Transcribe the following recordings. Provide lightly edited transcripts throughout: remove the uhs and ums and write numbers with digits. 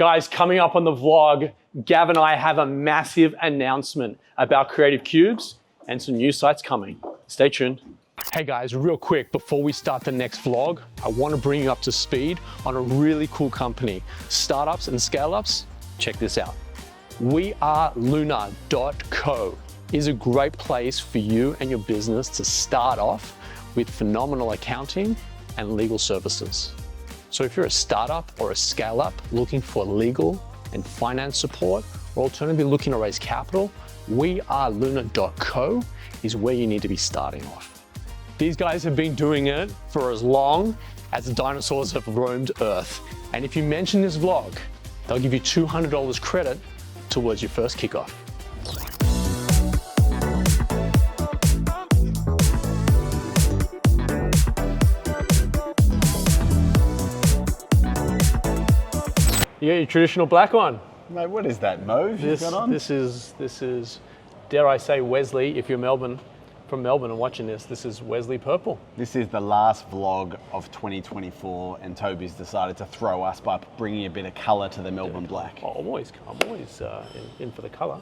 Guys, coming up on the vlog, Gav and I have a massive announcement about Creative Cubes and some new sites coming. Stay tuned. Hey guys, real quick, before we start the next vlog, I want to bring you up to speed on a really cool company. Startups and scale-ups, check this out. WeAreLuna.co is a great place for you and your business to start off with phenomenal accounting and legal services. So if you're a startup or a scale-up looking for legal and finance support, or alternatively looking to raise capital, WeAreLuna.co is where you need to be starting off. These guys have been doing it for as long as the dinosaurs have roamed Earth. And if you mention this vlog, they'll give you $200 credit towards your first kickoff. You got your traditional black on. Mate, what is that mauve you've got on? This is, dare I say, Wesley, if you're from Melbourne and watching this is Wesley purple. This is the last vlog of 2024 and Toby's decided to throw us by bringing a bit of colour to the Melbourne black. Oh, I'm always in for the colour.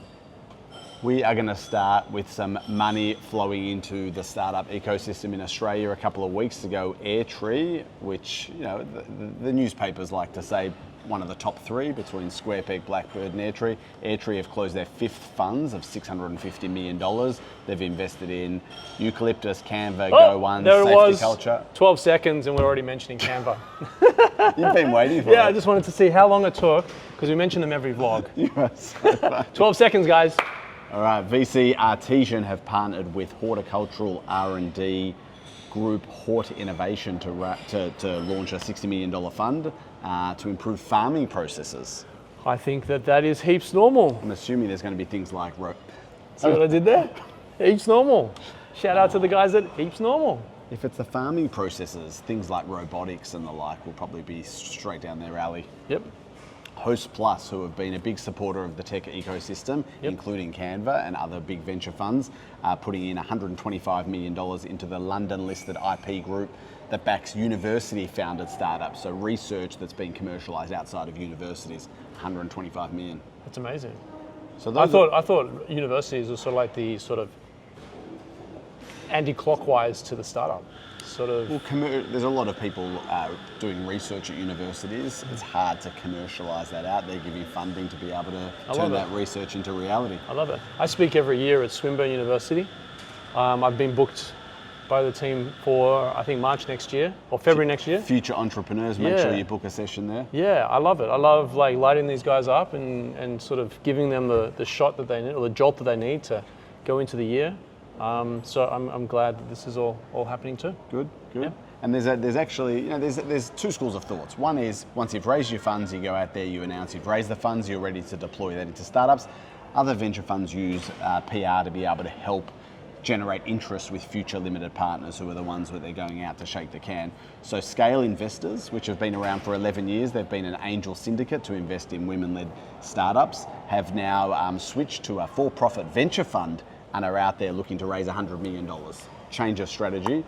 We are going to start with some money flowing into the startup ecosystem in Australia. A couple of weeks ago, Airtree, which the newspapers like to say one of the top three between Squarepeg, Blackbird and Airtree. Airtree have closed their fifth funds of $650 million. They've invested in Eucalyptus, Canva, Go1, Safety Culture. 12 seconds and we're already mentioning Canva. You've been waiting for Yeah, it. I just wanted to see how long it took because we mention them every vlog. You are so funny. 12 seconds, guys. All right, VC Artesian have partnered with horticultural R&D group Hort Innovation to launch a $60 million fund to improve farming processes. I think that is heaps normal. I'm assuming there's going to be things like See what I did there? Heaps normal. Shout out to the guys at Heaps Normal. if it's the farming processes, things like robotics and the like will probably be straight down their alley. Yep. Host Plus, who have been a big supporter of the tech ecosystem, including Canva and other big venture funds, are putting in $125 million into the London-listed IP group that backs university-founded startups, so research that's been commercialised outside of universities, $125 million. That's amazing. So I thought universities were sort of like the sort of anti-clockwise to the startup. Sort of. Well, there's a lot of people doing research at universities. It's hard to commercialise that out. They give you funding to be able to turn that research into reality. I love it. I speak every year at Swinburne University. I've been booked by the team for, I think, March next year, or February next year. Future entrepreneurs, make sure you book a session there. Yeah, I love it. I love like lighting these guys up and sort of giving them the shot that they need, or the jolt that they need to go into the year. So I'm glad that this is all happening too. Good. Yeah. And there's actually, there's two schools of thoughts. One is once you've raised your funds, you go out there, you announce you've raised the funds, you're ready to deploy that into startups. Other venture funds use PR to be able to help generate interest with future limited partners who are the ones where they're going out to shake the can. So Scale Investors, which have been around for 11 years, they've been an angel syndicate to invest in women-led startups, have now switched to a for-profit venture fund and are out there looking to raise $100 million. Change of strategy.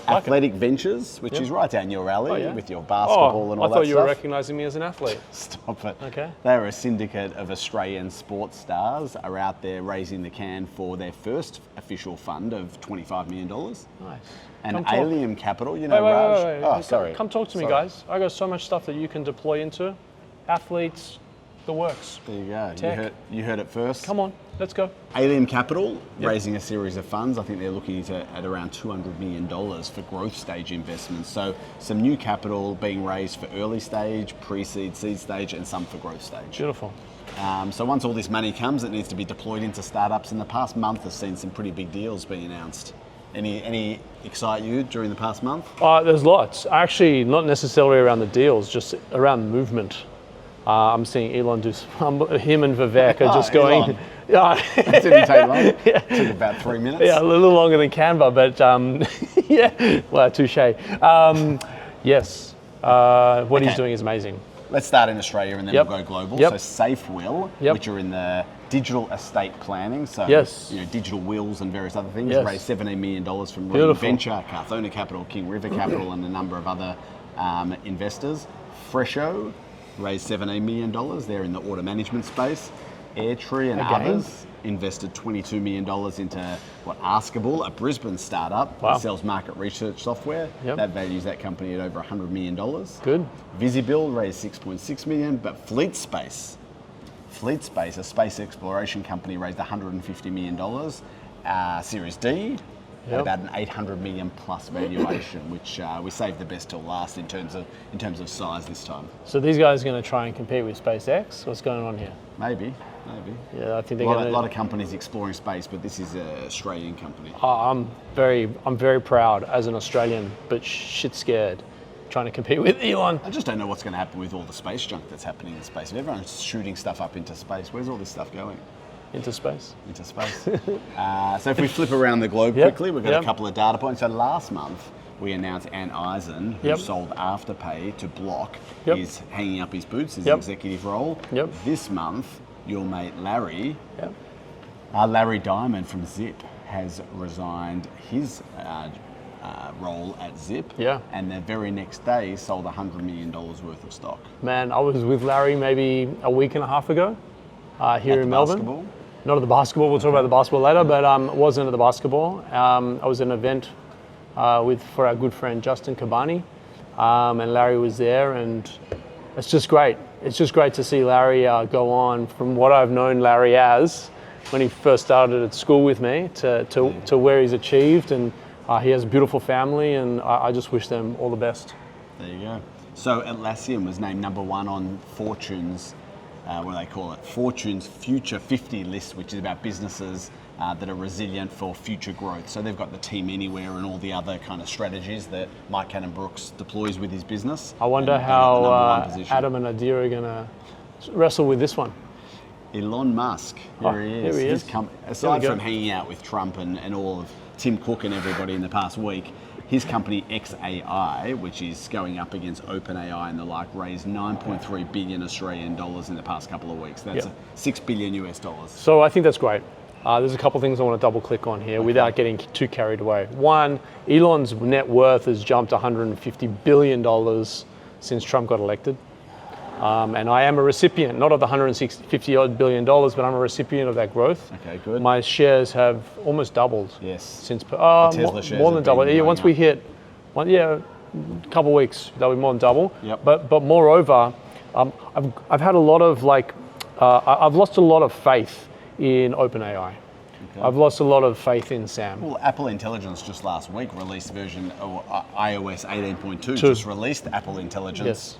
Athletic Ventures, which is right down your alley with your basketball and all that stuff. I thought you were recognising me as an athlete. Stop it. Okay. They're a syndicate of Australian sports stars, are out there raising the can for their first official fund of $25 million. Nice. And Alien Capital, Raj. Wait. Oh, sorry. Come talk to me, guys. I got so much stuff that you can deploy into. Athletes, the works. There you go. Tech. You heard it first. Come on, let's go. Alien Capital, raising a series of funds. I think they're looking at around $200 million for growth stage investments. So some new capital being raised for early stage, pre-seed, seed stage, and some for growth stage. Beautiful. So once all this money comes, it needs to be deployed into startups. In the past month, has seen some pretty big deals being announced. Any excite you during the past month? There's lots. Actually, not necessarily around the deals, just around movement. I'm seeing Elon do him and Vivek are just going. That didn't take long. It took about 3 minutes. Yeah, a little longer than Canva, but yeah, well, touche. Yes, what he's doing is amazing. Let's start in Australia and then we'll go global. So SafeWill, which are in the digital estate planning, so digital wills and various other things, raised $17 million from Venture, Carthona Capital, King River Capital, and a number of other investors. Fresho, raised $17 million. They're in the order management space. Airtree and Again? others invested $22 million into Askable, a Brisbane startup Wow. that sells market research software. Yep. That values that company at over $100 million. Good. Visibill raised $6.6 million, but FleetSpace, a space exploration company, raised $150 million. Series D, at Yep. about an $800 million plus valuation, which we saved the best till last in terms of size this time. So these guys are going to try and compete with SpaceX. What's going on here? Maybe. Yeah, I think A they're lot, going a to. lot of companies exploring space, but this is an Australian company. I'm very proud as an Australian, but shit scared, trying to compete with Elon. I just don't know what's going to happen with all the space junk that's happening in space. If everyone's shooting stuff up into space, where's all this stuff going? Into space. Into space. So if we flip around the globe Yep, quickly, we've got yep. a couple of data points. So last month, we announced Ant Eisen, who Yep. sold Afterpay to Block, Yep. is hanging up his boots, his Yep. executive role. Yep. This month, your mate Larry, Yep. Larry Diamond from Zip, has resigned his role at Zip. Yeah. And the very next day, he sold $100 million worth of stock. Man, I was with Larry maybe a week and a half ago here At in the Melbourne. basketball? Not at the basketball. We'll talk about the basketball later, but wasn't at the basketball. I was at an event for our good friend Justin Cabani, and Larry was there, and it's just great. It's just great to see Larry go on from what I've known Larry as when he first started at school with me to where he's achieved, and he has a beautiful family, and I just wish them all the best. There you go. So Atlassian was named number one on Fortune's, what do they call it? Fortune's Future 50 list, which is about businesses that are resilient for future growth. So they've got the Team Anywhere and all the other kind of strategies that Mike Cannon-Brookes deploys with his business. I wonder And they got the number one how position. Adam and Nadir are going to wrestle with this one. Elon Musk, here he is. Here he His is. aside go. from hanging out with Trump and all of Tim Cook and everybody in the past week, his company XAI, which is going up against OpenAI and the like, raised 9.3 billion Australian dollars in the past couple of weeks. That's Yep. $6 billion US dollars. So I think that's great. There's a couple of things I want to double click on here without getting too carried away. One, Elon's net worth has jumped $150 billion since Trump got elected. And I am a recipient, not of the $150 odd billion, but I'm a recipient of that growth. Okay, good. My shares have almost doubled. Yes. Since Tesla shares more than have doubled. been Yeah, going once we up. hit, a couple of weeks, that'll be more than double. Yep. But moreover, I've had a lot of I've lost a lot of faith in OpenAI. Okay. I've lost a lot of faith in Sam. Well, Apple Intelligence just last week released version of iOS 18.2, just released Apple Intelligence, Yes.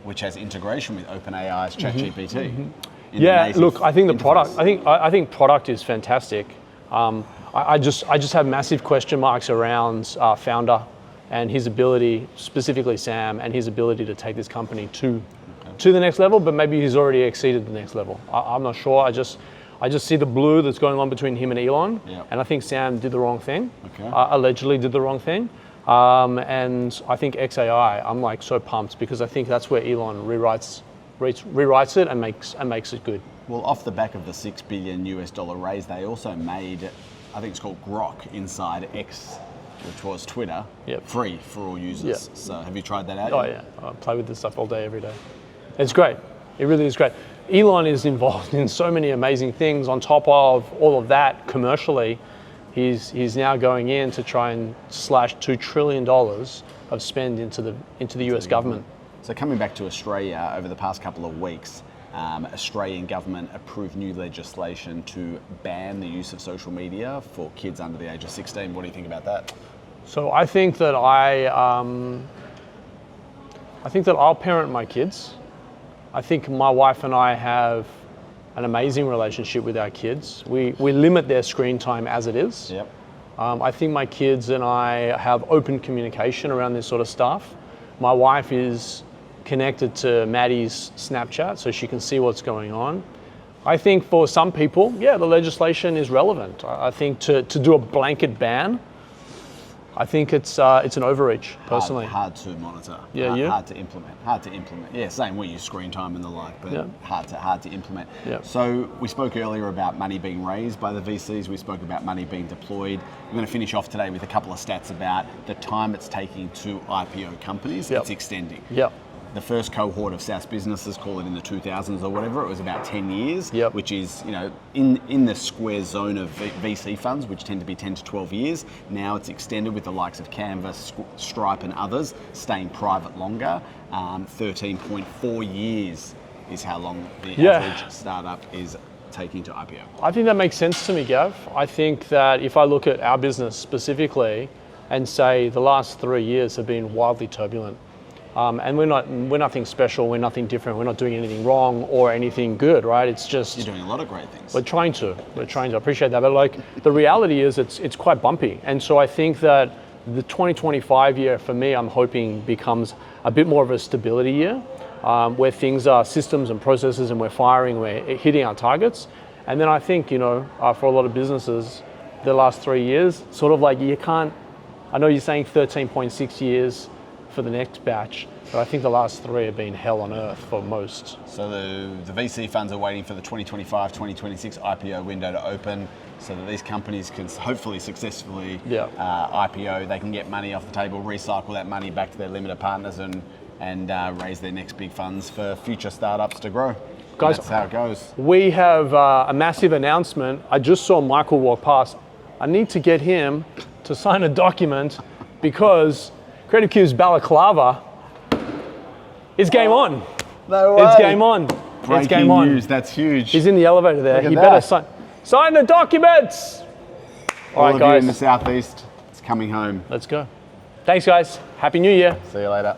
which has integration with OpenAI's ChatGPT. in the Yeah, native look, I think the product. interface. I think product is fantastic. I just have massive question marks around founder and his ability, specifically Sam, and his ability to take this company to the next level. But maybe he's already exceeded the next level. I'm not sure. I just see the blue that's going on between him and Elon, Yep. and I think Sam did the wrong thing. Okay. Allegedly did the wrong thing. And I think XAI, I'm like so pumped because I think that's where Elon rewrites it and makes it good. Well, off the back of the $6 billion US dollar raise, they also made, I think it's called Grok inside X, which was Twitter, Yep. free for all users. Yep. So have you tried that out? Oh yet? yeah, I play with this stuff all day, every day. It's great. It really is great. Elon is involved in so many amazing things. On top of all of that, commercially, he's now going in to try and slash $2 trillion of spend into the US government. So coming back to Australia, over the past couple of weeks, Australian government approved new legislation to ban the use of social media for kids under the age of 16. What do you think about that? So I think that I'll parent my kids. I think my wife and I have an amazing relationship with our kids. We limit their screen time as it is. Yep. I think my kids and I have open communication around this sort of stuff. My wife is connected to Maddie's Snapchat so she can see what's going on. I think for some people, yeah, the legislation is relevant. I think to do a blanket ban, I think it's an overreach, personally. Hard to monitor. Yeah, you? Hard to implement. Yeah, same way you screen time and the like, but Yeah. hard to implement. Yeah. So we spoke earlier about money being raised by the VCs. We spoke about money being deployed. We're going to finish off today with a couple of stats about the time it's taking to IPO companies. Yep. It's extending. Yep. the first cohort of SaaS businesses, call it in the 2000s or whatever, it was about 10 years, Yep. which is, you know, in the square zone of VC funds, which tend to be 10 to 12 years. Now it's extended with the likes of Canvas, Stripe and others staying private longer. 13.4 years is how long the average startup is taking to IPO. I think that makes sense to me, Gav. I think that if I look at our business specifically and say the last 3 years have been wildly turbulent, and we're nothing special, we're nothing different, we're not doing anything wrong or anything good, right? It's just You're doing a lot of great things. we're trying to appreciate that, but like the reality is it's quite bumpy, and so I think that the 2025 year for me, I'm hoping becomes a bit more of a stability year, where things are systems and processes and we're firing, we're hitting our targets. And then I think, you know, for a lot of businesses, the last 3 years, sort of like you can't, I know you're saying 13.6 years for the next batch, but I think the last 3 have been hell on earth for most. So the VC funds are waiting for the 2025, 2026 IPO window to open so that these companies can hopefully successfully IPO. They can get money off the table, recycle that money back to their limited partners and raise their next big funds for future startups to grow. Guys, that's how it goes. We have a massive announcement. I just saw Michael walk past. I need to get him to sign a document because Creative Cube's balaclava is game on. No way. It's game on. Breaking it's game on. news, that's huge. He's in the elevator there. Look at He that. better sign the documents. All right, of guys. you in the Southeast, it's coming home. Let's go. Thanks, guys. Happy New Year. See you later.